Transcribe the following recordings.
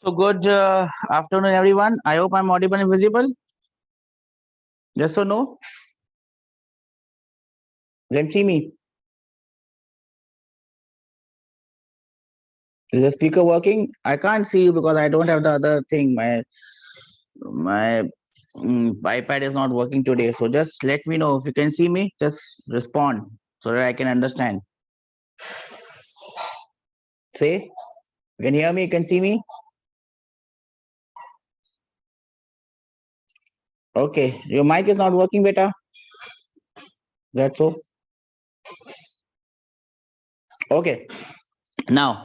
So good afternoon, everyone. I hope I'm audible and visible. Yes or no? You can see me. Is the speaker working? I can't see you because I don't have the other thing. My iPad is not working today. So just let me know if you can see me. Just respond so that I can understand. Say, you can hear me. You can see me. Okay. Your mic is not working, beta. That's so. Okay. Now,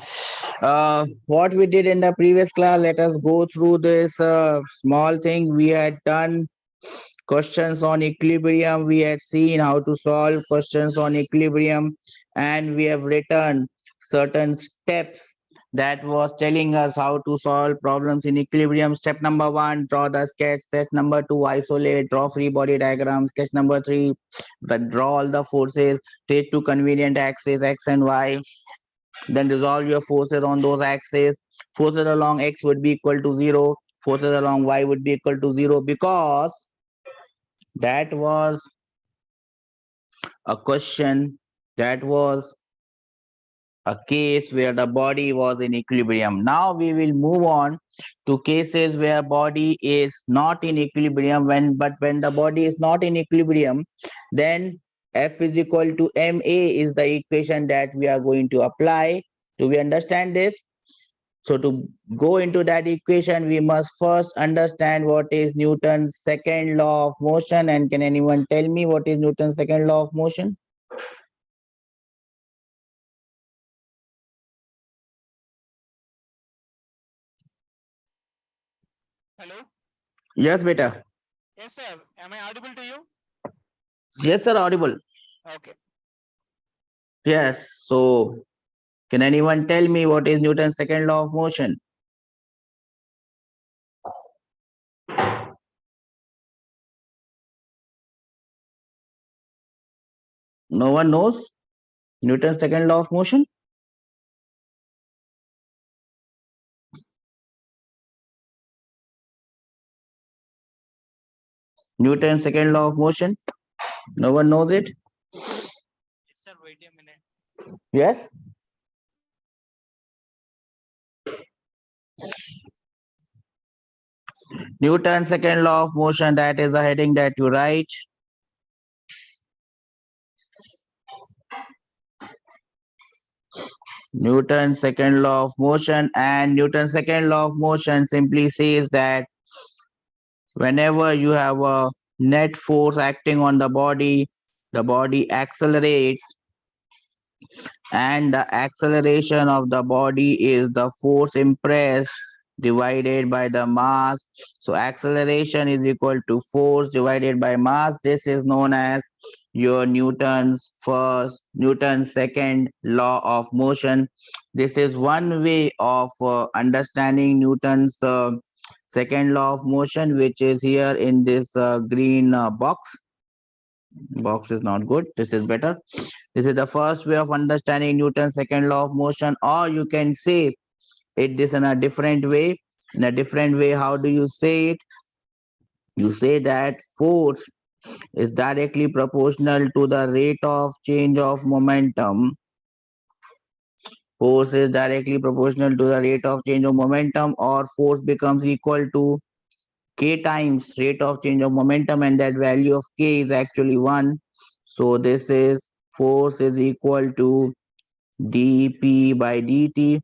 what we did in the previous class, let us go through this small thing we had done. Questions on equilibrium, we had seen how to solve questions on equilibrium, and we have written certain steps that was telling us how to solve problems in equilibrium. Step number 1, draw the sketch. Step number 2, isolate, draw free body diagram. Sketch number 3, draw all the forces, take two convenient axes x and y, then resolve your forces on those axes. Forces along x would be equal to 0, forces along y would be equal to 0, because that was a question, that was a case where the body was in equilibrium. Now we will move on to cases where body is not in equilibrium. When the body is not in equilibrium, then F is equal to ma is the equation that we are going to apply. Do we understand this? So to go into that equation, we must first understand what is Newton's second law of motion. And can anyone tell me what is Newton's second law of motion? Hello? Yes, beta. Yes, sir. Am I audible to you? Yes, sir, audible. Okay. Yes. So can anyone tell me what is Newton's second law of motion? No one knows Newton's second law of motion? Newton's second law of motion? No one knows it? Yes, sir. Wait a minute. Yes? Newton's second law of motion, that is the heading that you write. Newton's second law of motion, and Newton's second law of motion simply says that whenever you have a net force acting on the body accelerates, and the acceleration of the body is the force impressed divided by the mass. So acceleration is equal to force divided by mass. This is known as your Newton's second law of motion. This is one way of understanding Newton's second law of motion, which is here in this green box. Box is not good. This is better. This is the first way of understanding Newton's second law of motion, or you can say it this in a different way. In a different way, how do you say it? You say that force is directly proportional to the rate of change of momentum. Force is directly proportional to the rate of change of momentum, or force becomes equal to k times rate of change of momentum, and that value of k is actually 1. So this is force is equal to dp by dt.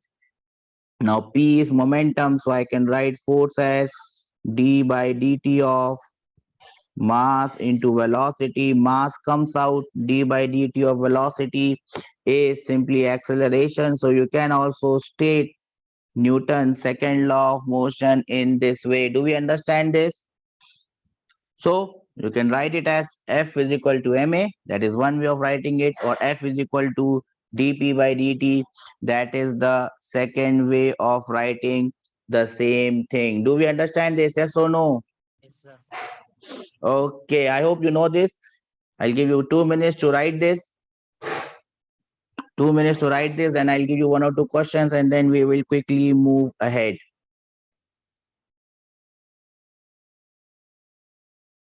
Now p is momentum, so I can write force as d by dt of mass into velocity. Mass comes out, d by dt of velocity is simply acceleration. So you can also state Newton's second law of motion in this way. Do we understand this? So you can write it as F is equal to ma, that is one way of writing it, or F is equal to dp by dt, that is the second way of writing the same thing. Do we understand this? Yes or no? Yes, sir. Okay, I hope you know this. I'll give you 2 minutes to write this. 2 minutes to write this, then I'll give you one or two questions, and then we will quickly move ahead.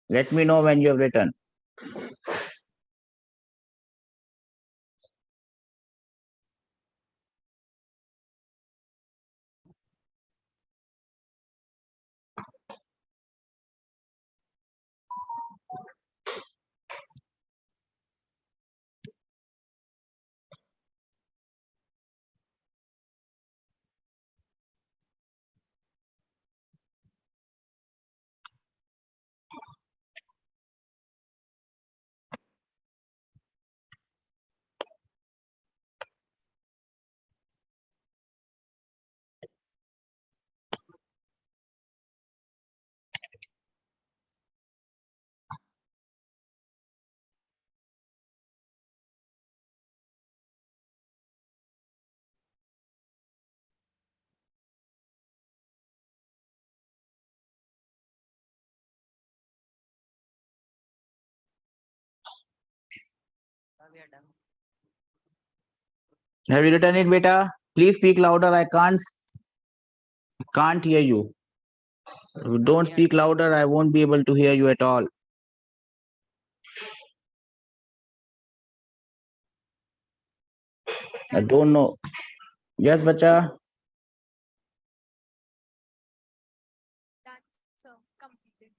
Let me know when you have written. We are done. Have you written it, beta? Please speak louder. I can't hear you. If you don't We are speak louder, I won't be able to hear you at all. I don't know. Yes, bacha. That's completed.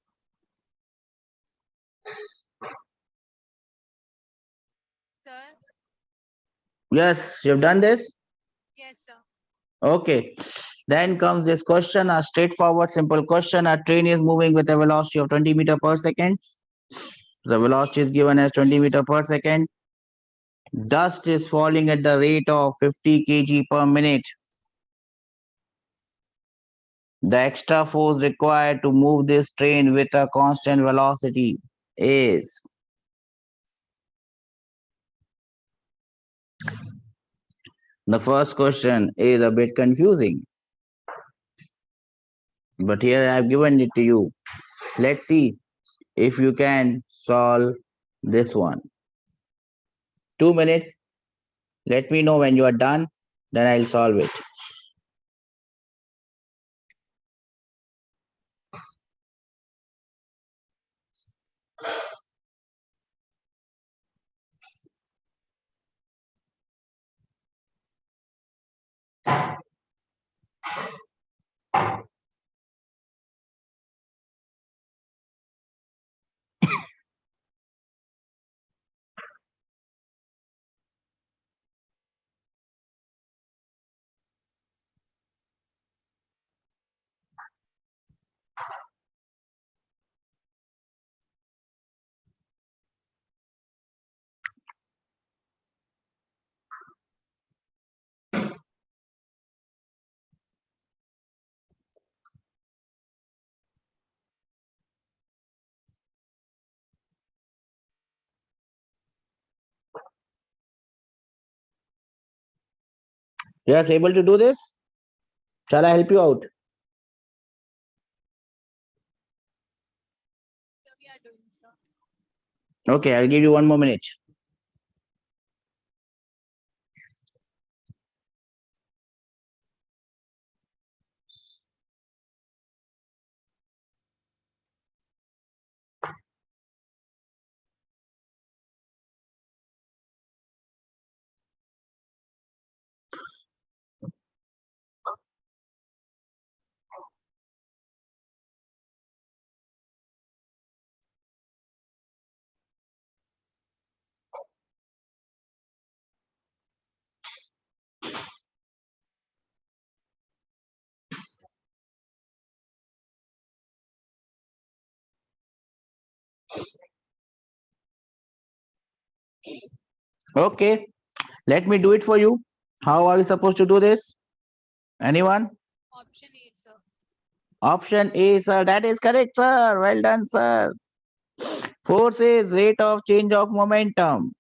Sir? Yes, you've done this? Yes, sir. Okay. Then comes this question, a straightforward, simple question. A train is moving with a velocity of 20 meter per second. The velocity is given as 20 meter per second. Dust is falling at the rate of 50 kg per minute. The extra force required to move this train with a constant velocity is. The first question is a bit confusing, but here I have given it to you. Let's see if you can solve this one. 2 minutes. Let me know when you are done, then I'll solve it. Yes, able to do this? Shall I help you out? So we are doing, sir. Okay, I'll give you 1 more minute. Okay, let me do it for you. How are we supposed to do this? Anyone? Option A, sir. Option A, sir. That is correct, sir. Well done, sir. Force is rate of change of momentum.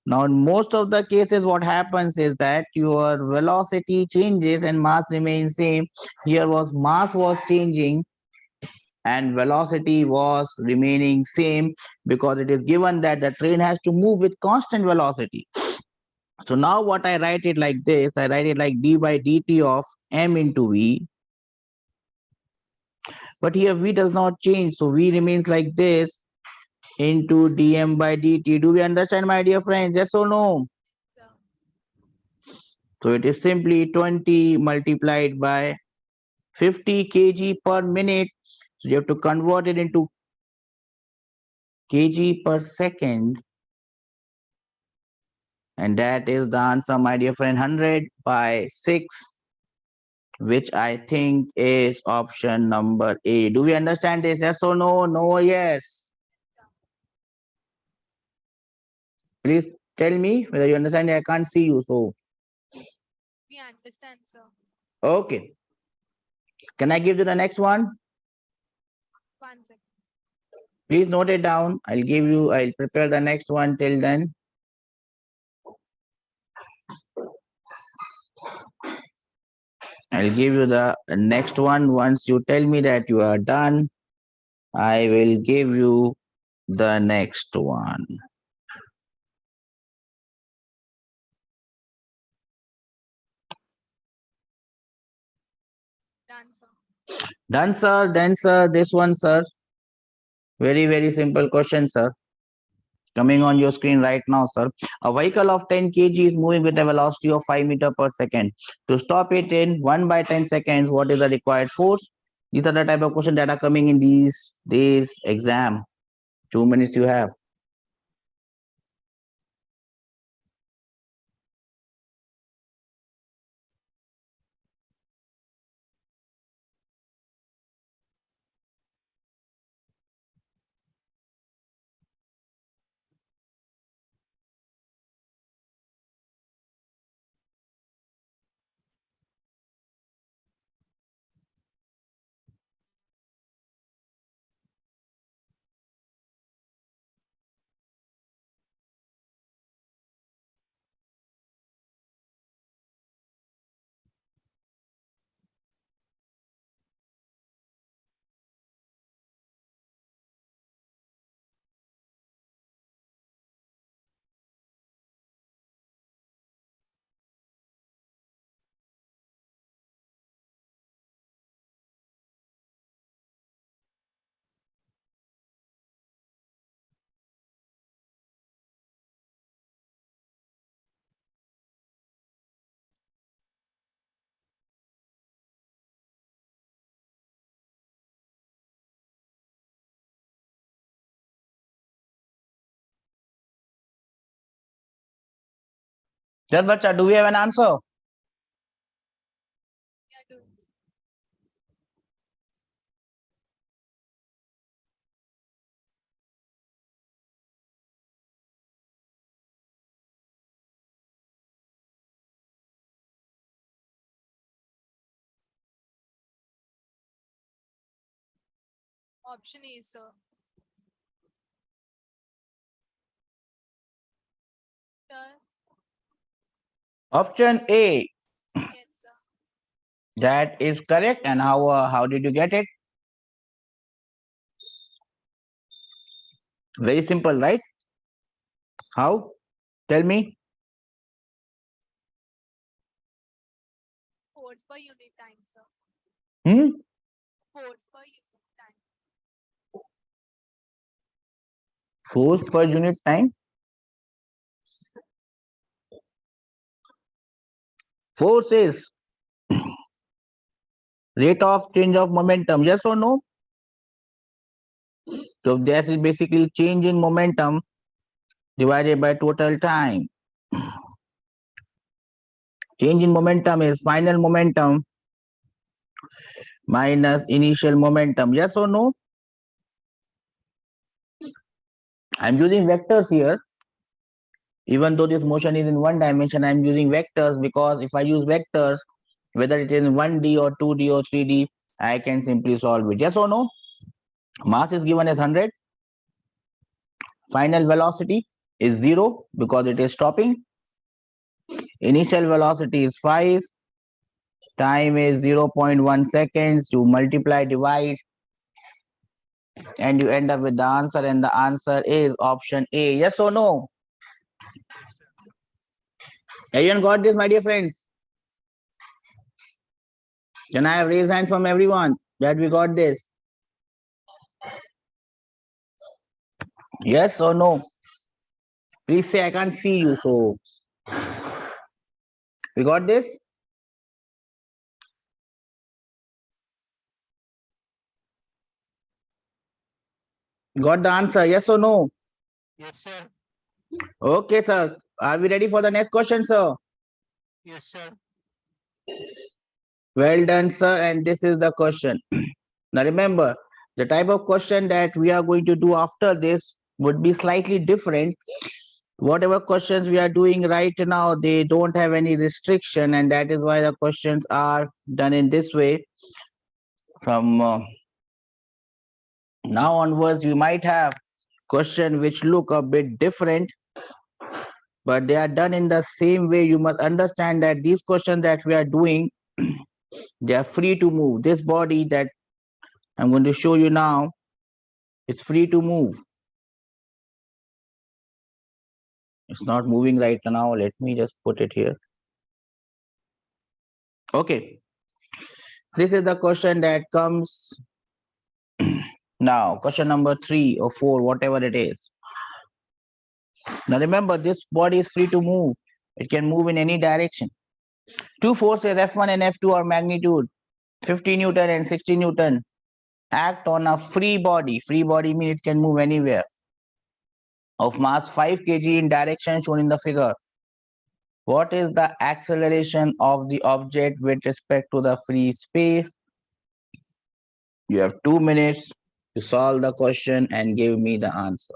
Now, in most of the cases, what happens is that your velocity changes and mass remains same. Here was mass was changing and velocity was remaining same because it is given that the train has to move with constant velocity. So now what I write it like this, I write it like d by dt of m into v, But here V does not change. So V remains like this into dm by dt. Do we understand, my dear friends? Yes or no? Sir. So it is simply 20 multiplied by 50 kg per minute. So you have to convert it into kg per second. And that is the answer, my dear friend, 100 by 6, which I think is option number A. Do we understand this? Yes or no? No or yes? Please tell me whether you understand. I can't see you. So, We understand, sir. okay. Can I give you the next one? 1 second. Please note it down. I'll prepare the next one till then. I'll give you the next one. Once you tell me that you are done, I will give you the next one. Done, sir. Done, sir. Then, sir, this one, sir. Very, very simple question, sir. Coming on your screen right now, sir. A vehicle of 10 kg is moving with a velocity of 5 meter per second. To stop it in 1 by 10 seconds, what is the required force? These are the type of questions that are coming in these days exam. 2 minutes you have. Just bacha, do we have an answer? We are doing, sir. Option A, sir. Sir. Option A. Yes, sir. That is correct. And how did you get it? Very simple, right? How? Tell me. Force per unit time, sir. Hmm? Force per unit time. Force per unit time. Force is rate of change of momentum. Yes or no? So that is basically change in momentum divided by total time. Change in momentum is final momentum minus initial momentum. Yes or no? I'm using vectors here. Even though this motion is in one dimension, I'm using vectors because if I use vectors, whether it is in 1D or 2D or 3D, I can simply solve it. Yes or no? Mass is given as 100. Final velocity is 0 because it is stopping. Initial velocity is 5. Time is 0.1 seconds. You multiply, divide, and you end up with the answer. And the answer is option A. Yes or no? Everyone got this, my dear friends? Can I have raise hands from everyone that we got this? Yes or no? Please say I can't see you. So we got this? Got the answer? Yes or no? Yes, sir. Okay, sir. Are we ready for the next question, sir? Yes, sir. Well done, sir. And this is the question. Now remember, the type of question that we are going to do after this would be slightly different. Whatever questions we are doing right now, they don't have any restriction, and that is why the questions are done in this way. From now onwards, you might have questions which look a bit different, but they are done in the same way. You must understand that these questions that we are doing, they are free to move. This body that I'm going to show you now, it's free to move. It's not moving right now. Let me just put it here. Okay. This is the question that comes now. Question number 3 or 4, whatever it is. Now remember, this body is free to move. It can move in any direction. Two forces, F1 and F2, are magnitude 50 Newton and 60 Newton. Act on a free body. Free body means it can move anywhere. Of mass 5 kg in direction shown in the figure. What is the acceleration of the object with respect to the free space? You have 2 minutes to solve the question and give me the answer.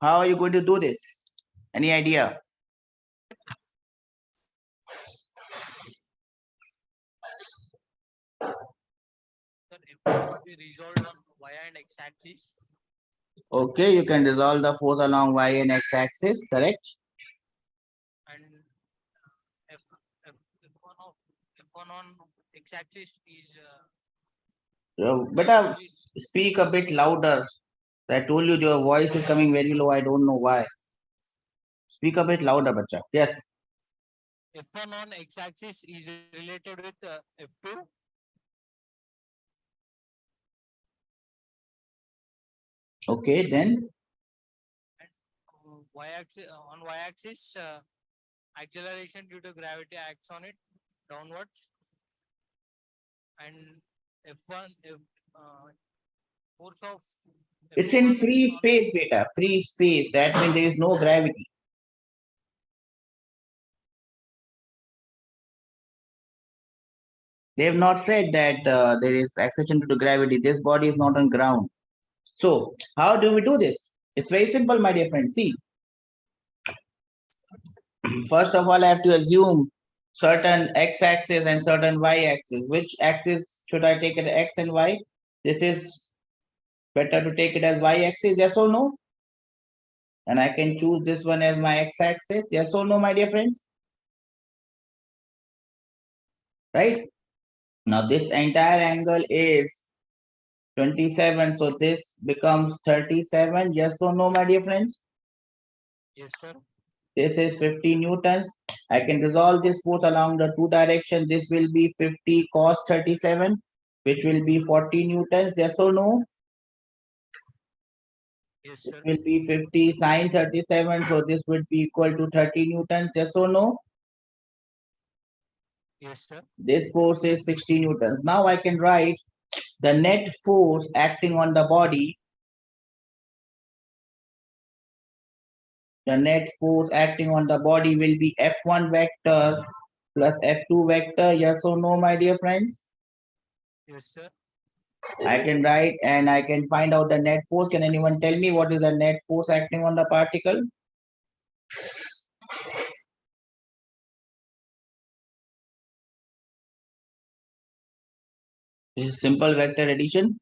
How are you going to do this? Any idea? Sir, F1 should be resolved on y and x axis. Okay, you can resolve the force along y and x axis, correct? And F, F, F1 of F1 on x-axis is Beta, speak a bit louder. I told you your voice is coming very low. I don't know why. Speak a bit louder, bacha. Yes. f1 on x-axis is related with f2. Okay, then. Y-axis on y-axis, acceleration due to gravity acts on it downwards, and f1 force of It's in F1 free on space, beta. Free space. That means there is no gravity. They have not said that there is acceleration due to gravity. This body is not on ground. So, how do we do this? It's very simple, my dear friends. See, first of all, I have to assume certain x-axis and certain y-axis. Which axis should I take it, x and y? This is better to take it as y-axis, yes or no? And I can choose this one as my x-axis, yes or no, my dear friends? Right? Now, this entire angle is 27, so this becomes 37, yes or no, my dear friends? yes sir, This is 50 newtons. I can resolve this force along the two directions. This will be 50 cos 37, which will be 40 newtons. Yes or no? yes It sir, will be 50 sine 37. So this would be equal to 30 newtons. Yes or no? yes sir, This force is 60 newtons. Now I can write the net force acting on the body. The net force acting on the body will be F1 vector plus F2 vector. Yes or no, my dear friends? yes sir. I can write and I can find out the net force. Can anyone tell me what is the net force acting on the particle? This is simple vector addition.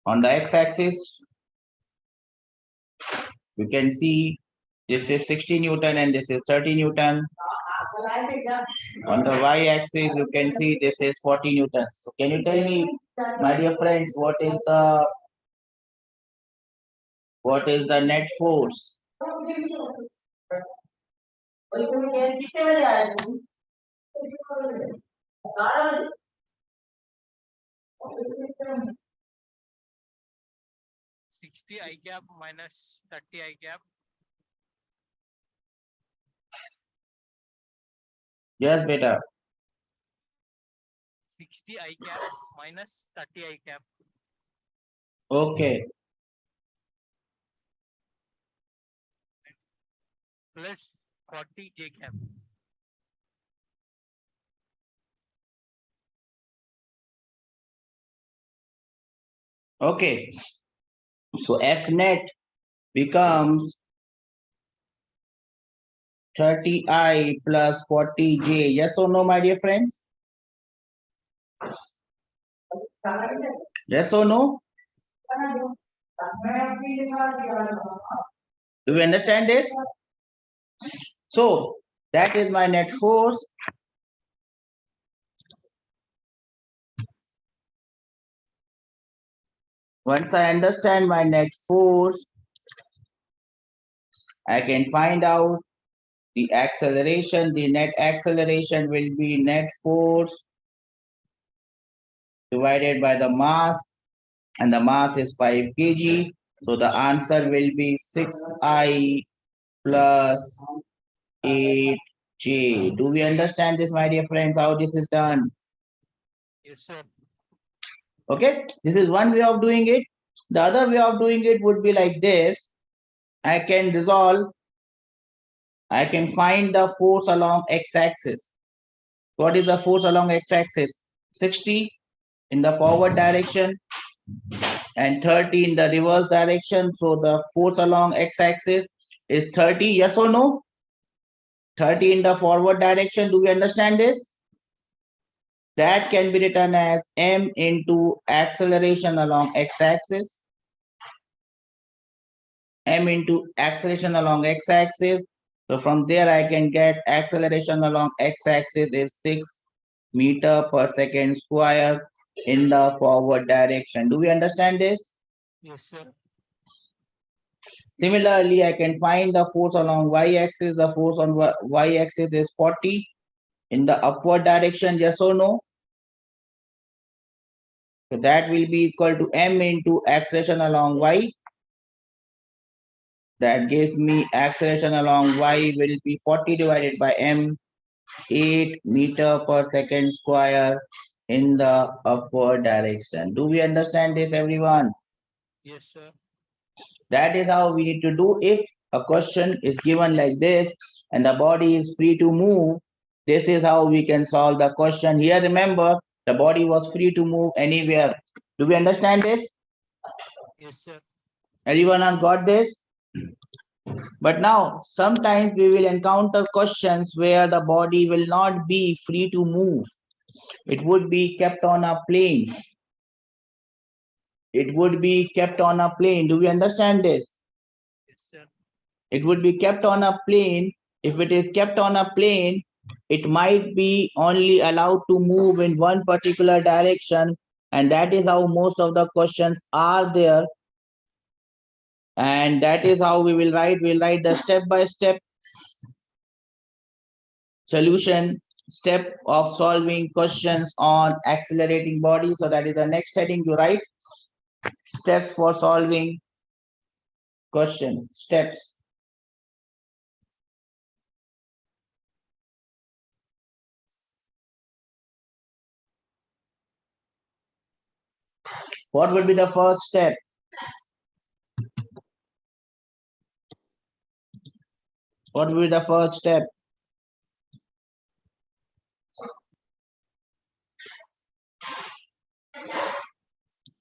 On the x-axis, you can see this is 60 Newton and this is 30 Newton. On the y-axis, you can see this is 40 Newtons. So can you tell me, my dear friends, what is the net force? 60 I cap minus 30 I cap. Yes, beta. 60 I cap minus 30 I cap. Okay. Plus 40 J cap. Okay. So F net becomes 30I plus 40J. Yes or no, my dear friends? Yes or no? Do we understand this? So that is my net force. Once I understand my net force, I can find out the acceleration. The net acceleration will be net force divided by the mass, and the mass is 5 kg. So the answer will be 6I plus 8J. Do we understand this, my dear friends, how this is done? Yes sir. Okay, this is one way of doing it. The other way of doing it would be like this. I can find the force along x-axis. What is the force along x-axis? 60 in the forward direction and 30 in the reverse direction. So the force along x-axis is 30, yes or no? 30 in the forward direction. Do we understand this? That can be written as m into acceleration along x-axis. M into acceleration along x-axis So from there, I can get acceleration along x-axis is 6 meter per second square in the forward direction. Do we understand this? Yes, sir. Similarly, I can find the force along y-axis. The force on y-axis is 40 in the upward direction. Yes or no? So that will be equal to m into acceleration along y. That gives me acceleration along y will be 40 divided by m, 8 meter per second square in the upward direction. Do we understand this, everyone? Yes, sir. That is how we need to do. If a question is given like this and the body is free to move, this is how we can solve the question. Here, remember, the body was free to move anywhere. Do we understand this? Yes, sir. Everyone has got this? But now, sometimes we will encounter questions where the body will not be free to move. It would be kept on a plane. It would be kept on a plane. Do we understand this? Yes, sir. It would be kept on a plane. If it is kept on a plane, it might be only allowed to move in one particular direction. And that is how most of the questions are there. And that is how we will write. We'll write the step-by-step solution, step of solving questions on accelerating body. So that is the next heading you write. Steps for solving questions. Steps. What would be the first step? What would be the first step?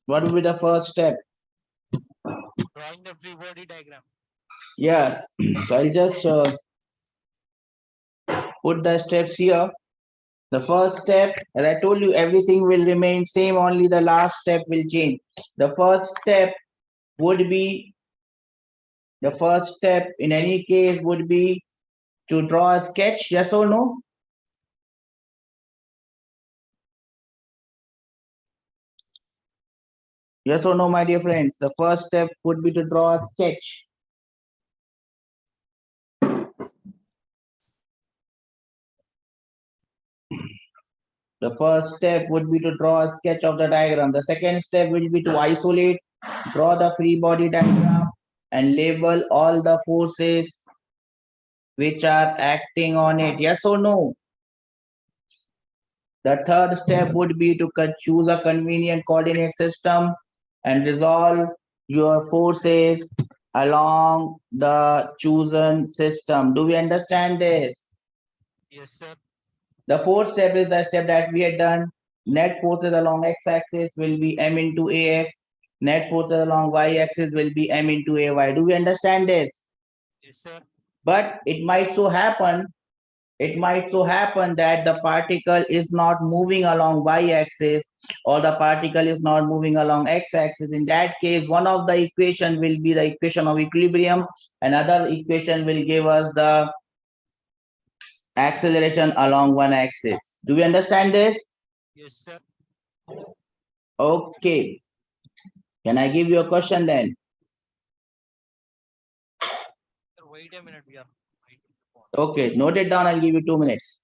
What would be the first step? Drawing the free body diagram. Yes. So I'll just put the steps here. The first step, as I told you, everything will remain same, only the last step will change. The first step would be, the first step in any case would be to draw a sketch, yes or no? Yes or no, my dear friends? The first step would be to draw a sketch. The first step would be to draw a sketch of the diagram. The second step will be to isolate, draw the free body diagram, and label all the forces which are acting on it. Yes or no? The third step would be to choose a convenient coordinate system and resolve your forces along the chosen system. Do we understand this? Yes, sir. The fourth step is the step that we had done. Net forces along x-axis will be m into ax. Net forces along y-axis will be m into ay. Do we understand this? Yes, sir. But it might so happen that the particle is not moving along y-axis or the particle is not moving along x-axis. In that case, one of the equation will be the equation of equilibrium. Another equation will give us the acceleration along one axis. Do we understand this? Yes, sir. Okay. Can I give you a question then? Sir, wait a minute. We are waiting for. Okay, note it down. I'll give you 2 minutes.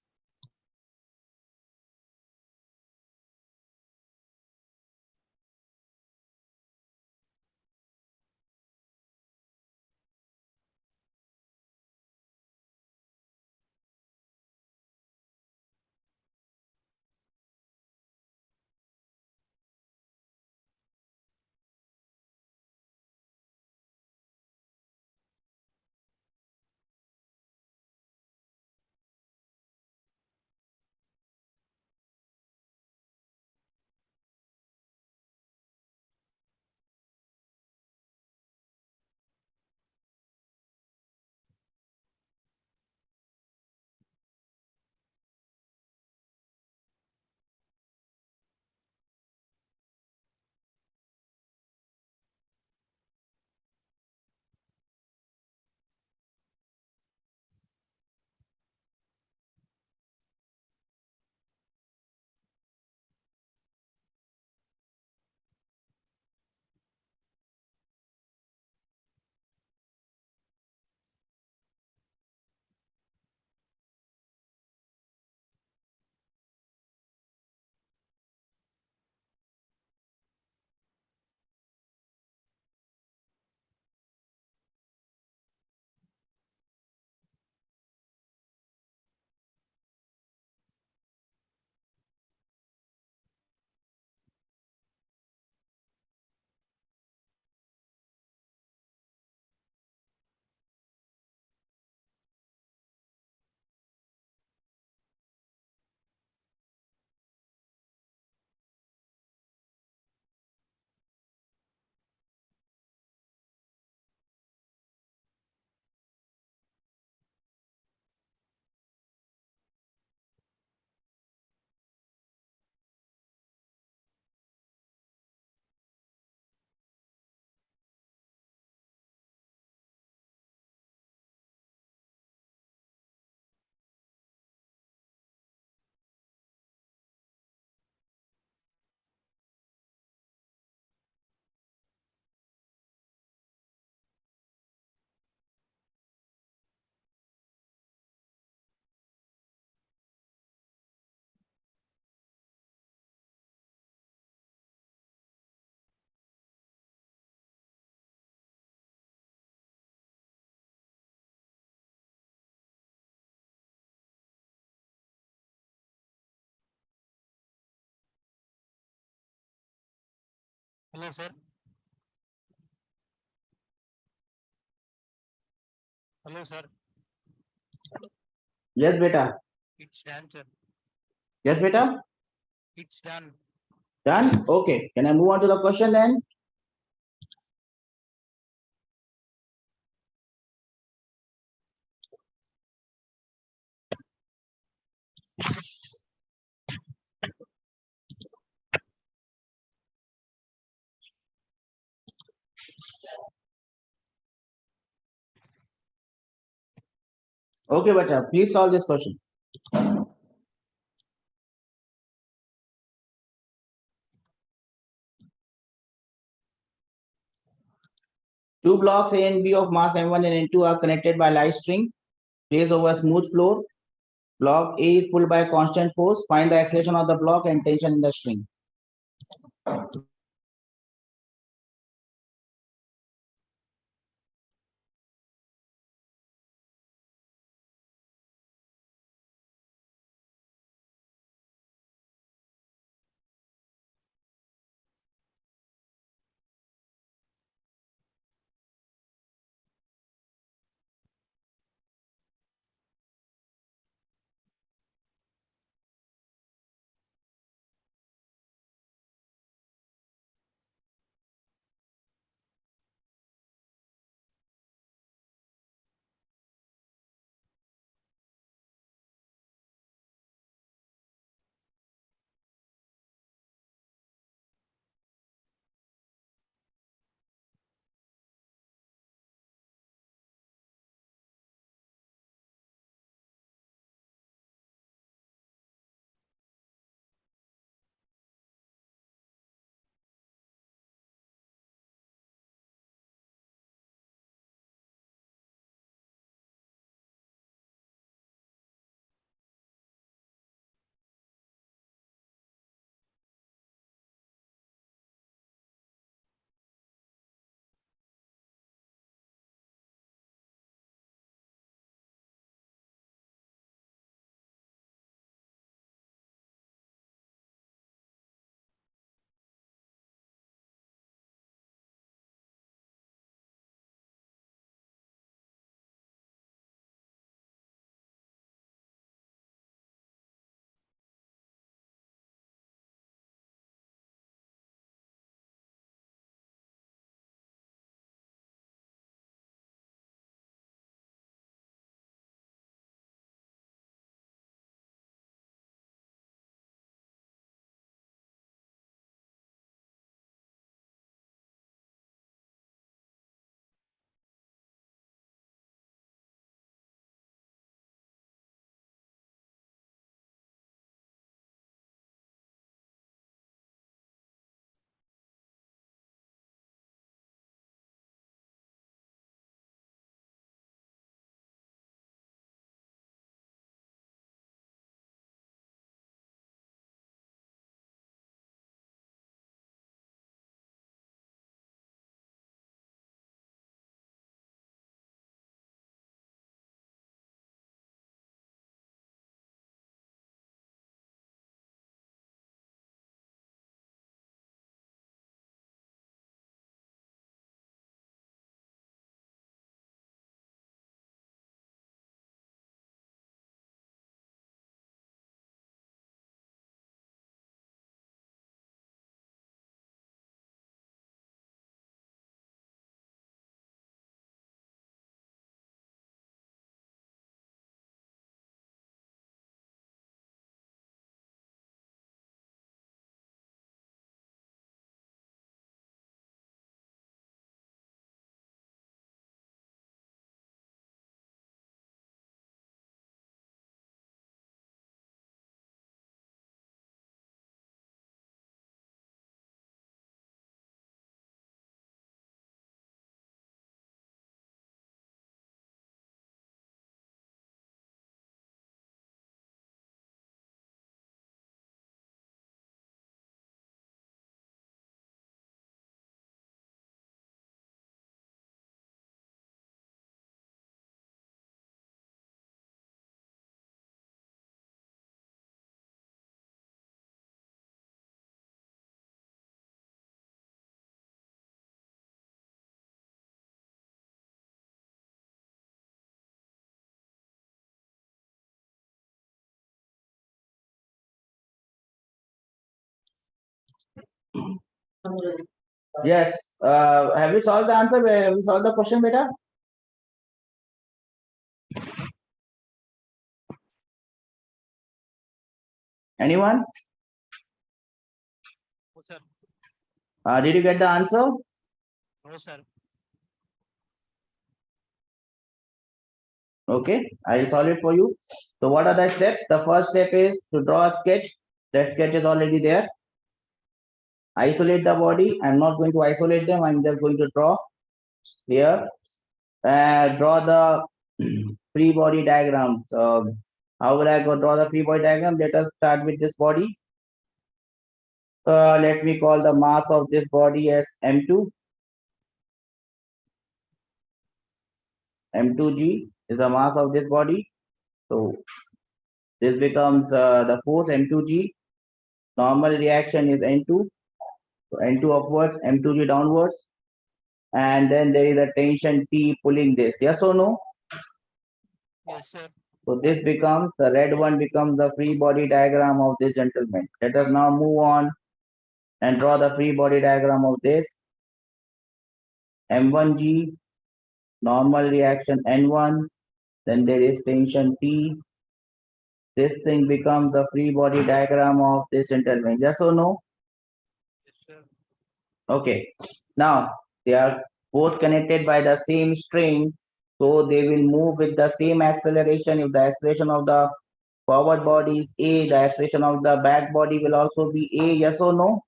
Hello, sir. Hello, sir. Yes, beta. It's done, sir. Yes, beta. It's done. Done. Okay. Can I move on to the question then? Okay, beta. Please solve this question. Two blocks A and B of mass M1 and N2 are connected by light string placed over a smooth floor. Block A is pulled by a constant force. Find the acceleration of the block and tension in the string. Yes. Have you solved the answer? Have you solved the question, beta? Anyone? No, sir. Did you get the answer? No, sir. Okay, I'll solve it for you. So what are the steps? The first step is to draw a sketch. The sketch is already there. Isolate the body. I'm not going to isolate them. I'm just going to draw here. Draw the free body diagram. So how will I go draw the free body diagram? Let us start with this body. Let me call the mass of this body as M2. M2G is the mass of this body. So this becomes the force M2G. Normal reaction is N2. So N2 upwards, M2G downwards. And then there is a tension T pulling this. Yes or no? Yes, sir. So this becomes, the red one becomes the free body diagram of this gentleman. Let us now move on and draw the free body diagram of this. M1G, normal reaction N1. Then there is tension T. This thing becomes the free body diagram of this gentleman. Yes or no? Yes, sir. Okay. Now they are both connected by the same string, so they will move with the same acceleration. If the acceleration of the forward body is A, the acceleration of the back body will also be A. Yes or no?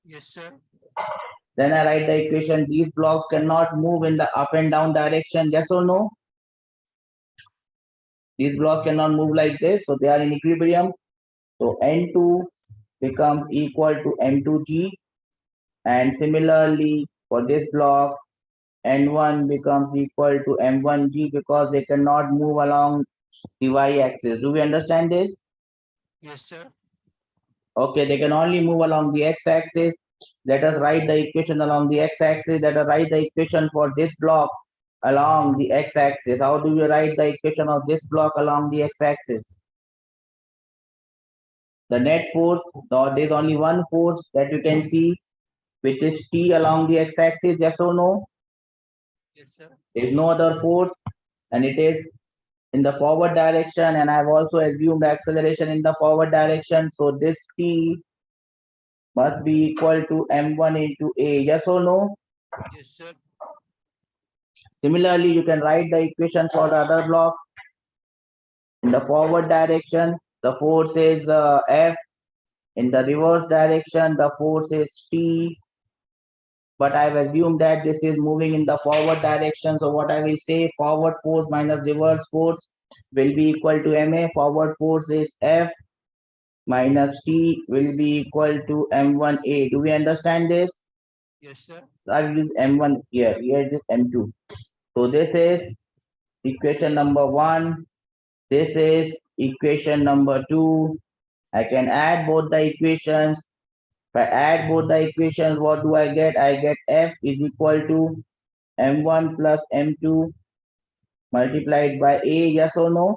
Yes, sir. Then I write the equation. These blocks cannot move in the up and down direction. Yes or no? These blocks cannot move like this, so they are in equilibrium. So N2 becomes equal to M2G, and similarly for this block, N1 becomes equal to M1G because they cannot move along the y-axis. Do we understand this? Yes, sir. Okay, they can only move along the x-axis. Let us write the equation along the x-axis. Let us write the equation for this block along the x-axis. How do we write the equation of this block along the x-axis? The net force, there is only one force that you can see, which is T along the x-axis. Yes or no? Yes, sir. There is no other force, and it is in the forward direction, and I've also assumed acceleration in the forward direction. So this T must be equal to M1 into A. Yes or no? Yes, sir. Similarly, you can write the equation for the other block. In the forward direction, the force is F. In the reverse direction, the force is T. But I've assumed that this is moving in the forward direction. So what I will say, forward force minus reverse force will be equal to MA. Forward force is F minus T will be equal to M1A. Do we understand this? Yes, sir. I will use M1 here. Here it is M2. So this is equation number 1. This is equation number 2. I can add both the equations. If I add both the equations, what do I get? I get F is equal to M1 plus M2 multiplied by A. Yes or no?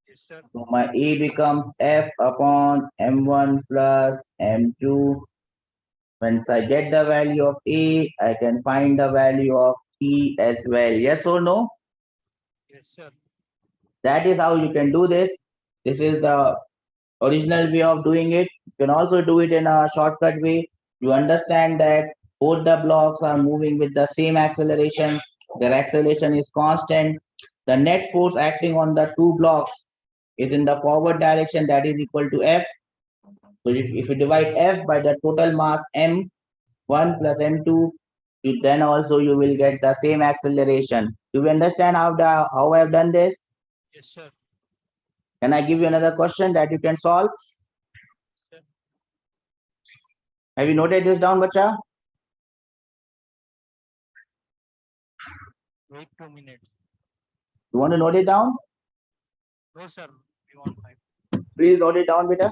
Yes, sir. So my A becomes F upon M1 plus M2. Once I get the value of A, I can find the value of T as well. Yes or no? Yes, sir. That is how you can do this. This is the original way of doing it. You can also do it in a shortcut way. You understand that both the blocks are moving with the same acceleration. Their acceleration is constant. The net force acting on the two blocks is in the forward direction, that is equal to F. So if you divide F by the total mass M1 plus M2, then also you will get the same acceleration. Do you understand how I have done this? Yes, sir. Can I give you another question that you can solve? Sir. Have you noted this down, bacha? Wait 2 minutes. You want to note it down? No, sir. We want time. Please note it down, beta.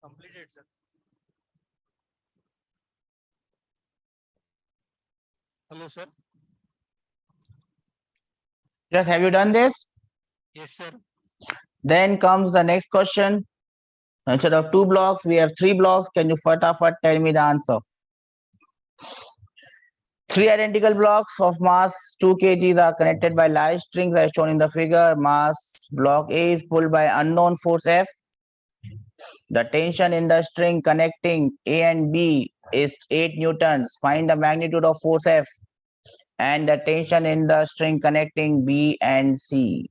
Completed, sir. Hello, sir. Just have you done this? Yes, sir. Then comes the next question. Instead of 2 blocks, we have 3 blocks. Can you fatafat tell me the answer? 3 identical blocks of mass 2 kgs are connected by large strings as shown in the figure. Mass block A is pulled by unknown force F. The tension in the string connecting A and B is 8 newtons. Find the magnitude of force F and the tension in the string connecting B and C.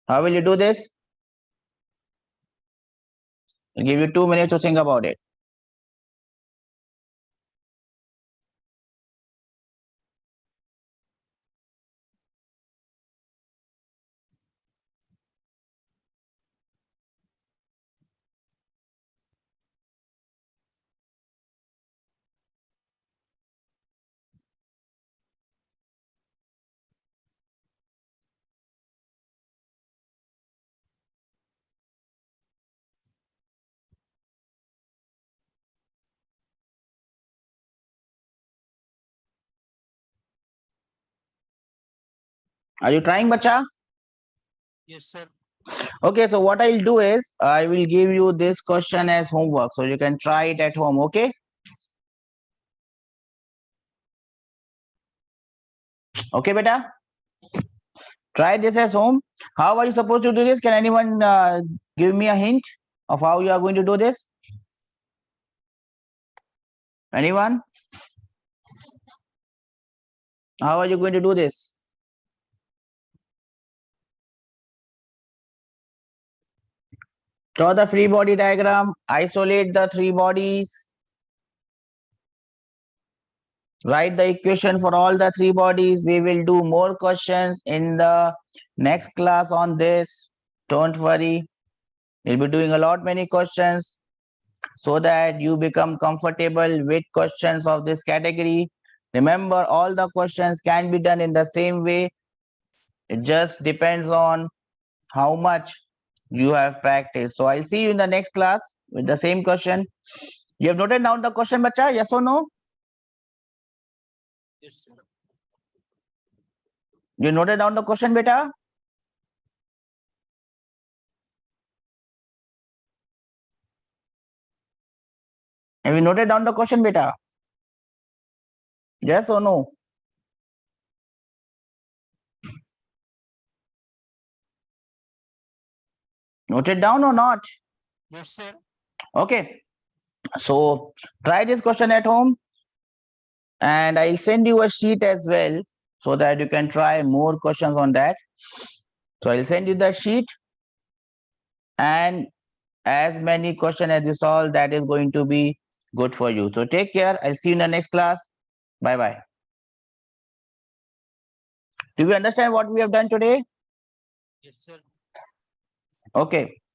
How will you do this? I'll give you 2 minutes to think about it. Are you trying, bacha? Yes, sir. Okay, so what I'll do is I will give you this question as homework so you can try it at home. Okay. Okay, beta. Try this as home. How are you supposed to do this? Can anyone give me a hint of how you are going to do this? Anyone? How are you going to do this? Draw the free body diagram. Isolate the 3 bodies. Write the equation for all the 3 bodies. We will do more questions in the next class on this. Don't worry. We'll be doing a lot many questions so that you become comfortable with questions of this category. Remember, all the questions can be done in the same way. It just depends on how much you have practiced. So I'll see you in the next class with the same question. You have noted down the question, bacha? Yes or no? Yes, sir. You noted down the question, beta? Have you noted down the question, beta? Yes or no? Noted down or not? Yes, sir. Okay. So try this question at home and I'll send you a sheet as well so that you can try more questions on that. So I'll send you the sheet and as many questions as you solve, that is going to be good for you. So take care. I'll see you in the next class. Bye bye. Do you understand what we have done today? Yes, sir. Okay.